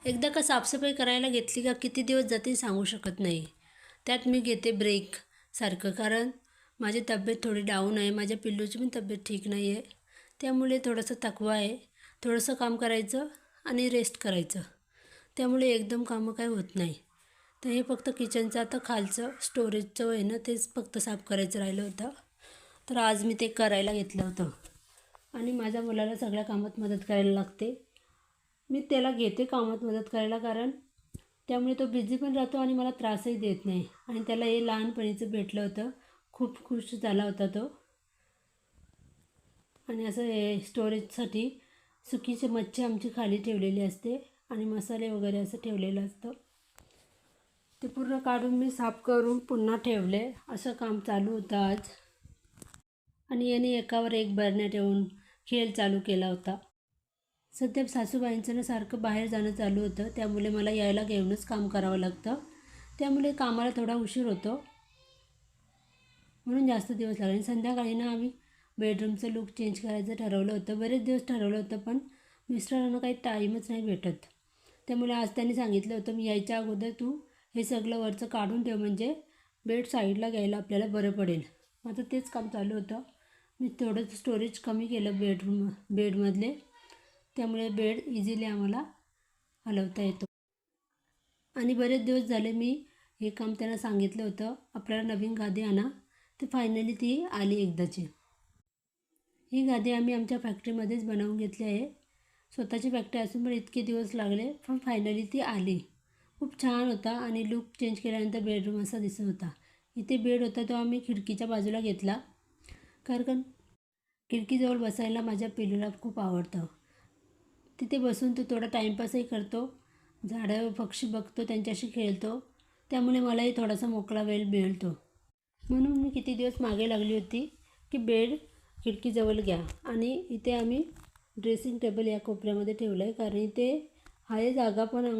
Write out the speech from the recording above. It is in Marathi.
एकदा का साफसफाई करायला घेतली का किती दिवस जातील सांगू शकत नाही. त्यात मी घेते ब्रेक सारखं, कारण माझी तब्येत थोडी डाऊन आहे. माझ्या पिल्लूची पण तब्येत ठीक नाही आहे. त्यामुळे थोडंसं थकवा आहे. थोडंसं काम करायचं आणि रेस्ट करायचं. त्यामुळे एकदम कामं काय होत नाही. तर हे फक्त किचनचं आता खालचं स्टोरेजचं आहे ना, तेच फक्त साफ करायचं राहिलं होतं. तर आज मी ते करायला घेतलं होतं. आणि माझ्या मुलाला सगळ्या कामात मदत करायला लागते. मी त्याला घेते कामात मदत करायला, कारण त्यामुळे तो बिझी पण राहतो आणि मला त्रासही देत नाही. आणि त्याला हे लहानपणीचं भेटलं होतं. खूप खुश झाला होता तो. आणि असं हे स्टोरेजसाठी सुकीची मच्छी आमची खाली ठेवलेली असते आणि मसाले वगैरे असं ठेवलेलं असतं. ते पूर्ण काढून मी साफ करून पुन्हा ठेवले. असं काम चालू होतं आज. आणि याने एकावर एक बरण्या ठेवून खेळ चालू केला होता. सध्या सासूबाईंचं ना सारखं बाहेर जाणं चालू होतं. त्यामुळे मला यायला घेऊनच काम करावं लागतं. त्यामुळे कामाला थोडा उशीर होतो, म्हणून जास्त दिवस लागले. आणि संध्याकाळी ना आम्ही बेडरूमचं लुक चेंज करायचं ठरवलं होतं. बरेच दिवस ठरवलं होतं, पण मिस्टरांना काही टाईमच नाही भेटत. त्यामुळे आज त्यांनी सांगितलं होतं, मी यायच्या अगोदर तू हे सगळं वरचं काढून ठेव, म्हणजे बेड साईडला घ्यायला आपल्याला बरं पडेल. आता तेच काम चालू होतं. मी थोडं स्टोरेज कमी केलं बेडमधले. त्यामुळे बेड इझिली आम्हाला हलवता येतो. आणि बरेच दिवस झाले मी हे काम त्यांना सांगितलं होतं, आपल्याला नवीन गादी आणा. ते फायनली ती आली एकदाची. ही गादी आम्ही आमच्या फॅक्टरीमध्येच बनवून घेतली आहे. स्वतःची फॅक्टरी असून पण इतके दिवस लागले, पण फायनली ती आली. खूप छान होता आणि लुक चेंज केल्यानंतर बेडरूम असा दिसत होता. इथे बेड होता तो आम्ही खिडकीच्या बाजूला घेतला, कारण खिडकीजवळ बसायला माझ्या पिल्लूला खूप आवडतं. तिथे बसून तो थोडा टाईमपासही करतो, झाडं पक्षी बघतो, त्यांच्याशी खेळतो. त्यामुळे मलाही थोडासा मोकळा वेळ मिळतो. म्हणून मी किती दिवस मागे लागली होती की बेड खिडकीजवळ घ्या. आणि इथे आम्ही ड्रेसिंग टेबल या कोपऱ्यामध्ये ठेवलं आहे, कारण इथे आहे जागा पण आम्हाला